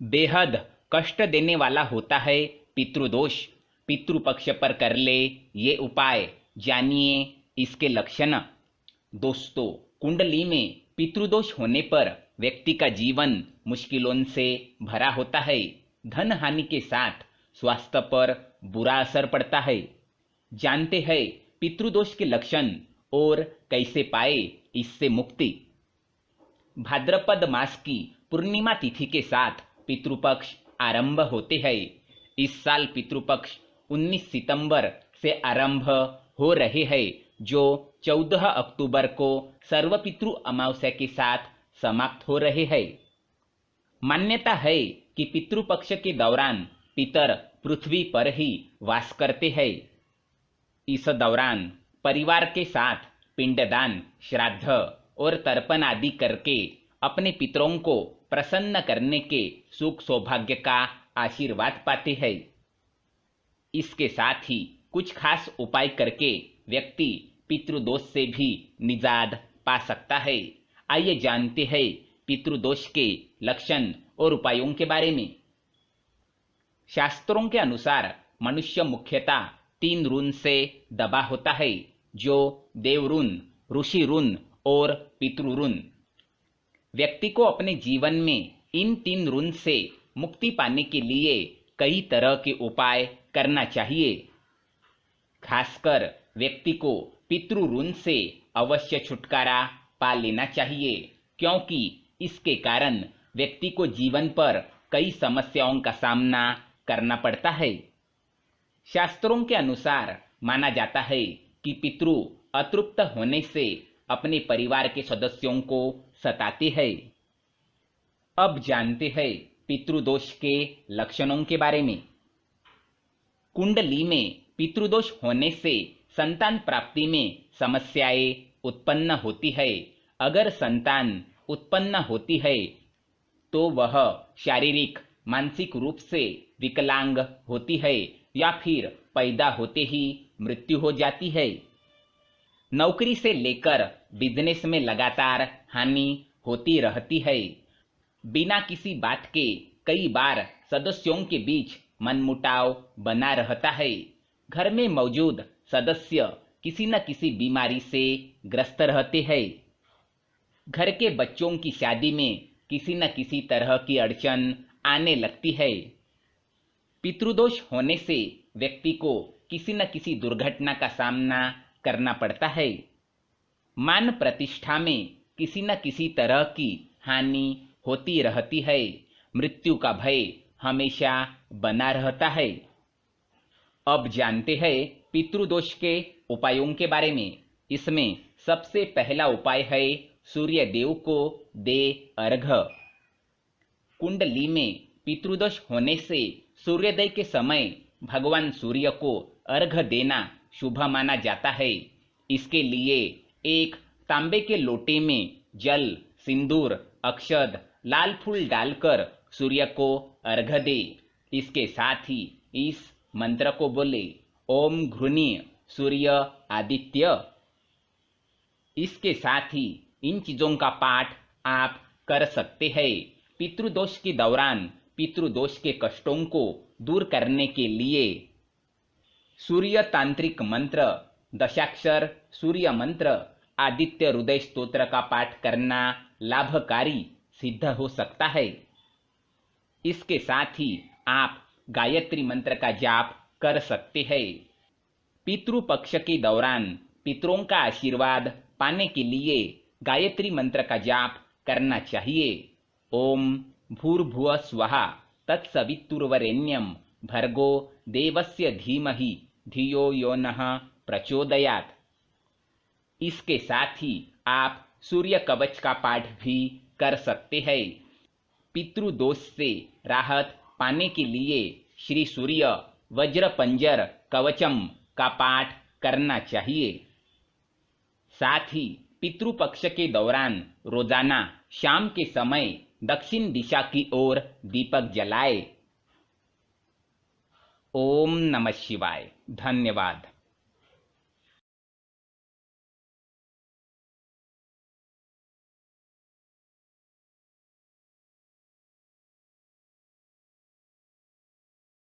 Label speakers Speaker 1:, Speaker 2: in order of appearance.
Speaker 1: बेहद कष्ट देने वाला होता है पितृदोष। पितृपक्ष पर कर ले ये उपाय, जानिए इसके लक्षण। दोस्तों, कुंडली में पितृदोष होने पर व्यक्ति का जीवन मुश्किलों से भरा होता है। धन हानि के साथ स्वास्थ्य पर बुरा असर पड़ता है। जानते हैं पितृदोष के लक्षण और कैसे पाए इससे मुक्ति। भाद्रपद मास की पूर्णिमा तिथि के साथ पितृपक्ष आरंभ होते हैं। इस साल पितृपक्ष 19 सितंबर से आरंभ हो रहे हैं, जो 14 अक्टूबर को सर्वपितृ अमावस्या के साथ समाप्त हो रहे हैं। मान्यता है कि पितृपक्ष के दौरान पितर पृथ्वी पर ही वास करते हैं। इस दौरान परिवार के साथ पिंडदान, श्राद्ध और तर्पण आदि करके अपने पितरों को प्रसन्न करने के सुख सौभाग्य का आशीर्वाद पाते हैं। इसके साथ ही कुछ खास उपाय करके व्यक्ति पितृदोष से भी निजात पा सकता है। आइए जानते हैं पितृदोष के लक्षण और उपायों के बारे में। शास्त्रों के अनुसार मनुष्य मुख्यतः 3 ऋण से दबा होता है, जो देव ऋण, ऋषि ऋण और पितृ ऋण। व्यक्ति को अपने जीवन में इन 3 ऋण से मुक्ति पाने के लिए कई तरह के उपाय करना चाहिए। खासकर व्यक्ति को पितृ ऋण से अवश्य छुटकारा पा लेना चाहिए, क्योंकि इसके कारण व्यक्ति को जीवन पर कई समस्याओं का सामना करना पड़ता है। शास्त्रों के अनुसार माना जाता है कि पितृ अतृप्त होने से अपने परिवार के सदस्यों को सताते हैं। अब जानते हैं पितृदोष के लक्षणों के बारे में। कुंडली में पितृदोष होने से संतान प्राप्ति में समस्याएं उत्पन्न होती है। अगर संतान उत्पन्न होती है तो वह शारीरिक, मानसिक रूप से विकलांग होती है या फिर पैदा होते ही मृत्यु हो जाती है। नौकरी से लेकर बिजनेस में लगातार हानि होती रहती है। बिना किसी बात के कई बार सदस्यों के बीच मनमुटाव बना रहता है। घर में मौजूद सदस्य किसी न किसी बीमारी से ग्रस्त रहते हैं। घर के बच्चों की शादी में किसी न किसी तरह की अड़चन आने लगती है। पितृदोष होने से व्यक्ति को किसी न किसी दुर्घटना का सामना करना पड़ता है। मान प्रतिष्ठा में किसी न किसी तरह की हानि होती रहती है। मृत्यु का भय हमेशा बना रहता है। अब जानते हैं पितृदोष के उपायों के बारे में। इसमें सबसे पहला उपाय है सूर्य देव को दे अर्घ्य। कुंडली में पितृदोष होने से सूर्योदय के समय भगवान सूर्य को अर्घ्य देना शुभ माना जाता है। इसके लिए एक तांबे के लोटे में जल, सिंदूर, अक्षत, लाल फूल डालकर सूर्य को अर्घ्य दे। इसके साथ ही इस मंत्र को बोले, ओम घृणी सूर्य आदित्य। इसके साथ ही इन चीजों का पाठ आप कर सकते हैं। पितृदोष के दौरान पितृदोष के कष्टों को दूर करने के लिए सूर्य तांत्रिक मंत्र, दशाक्षर सूर्य मंत्र, आदित्य हृदय स्तोत्र का पाठ करना लाभकारी सिद्ध हो सकता है। इसके साथ ही आप गायत्री मंत्र का जाप कर सकते हैं। पितृपक्ष के दौरान पितरों का आशीर्वाद पाने के लिए गायत्री मंत्र का जाप करना चाहिए। ओम भूर्भुवः स्वः तत्सवितुर्वरेण्यं भर्गो देवस्य धीमहि धियो यो नः प्रचोदयात्। इसके साथ ही आप सूर्य कवच का पाठ भी कर सकते हैं। पितृदोष से राहत पाने के लिए श्री सूर्य वज्र पंजर कवचम का पाठ करना चाहिए। साथ ही पितृपक्ष के दौरान रोजाना शाम के समय दक्षिण दिशा की ओर दीपक जलाए। ओम नमः शिवाय। धन्यवाद।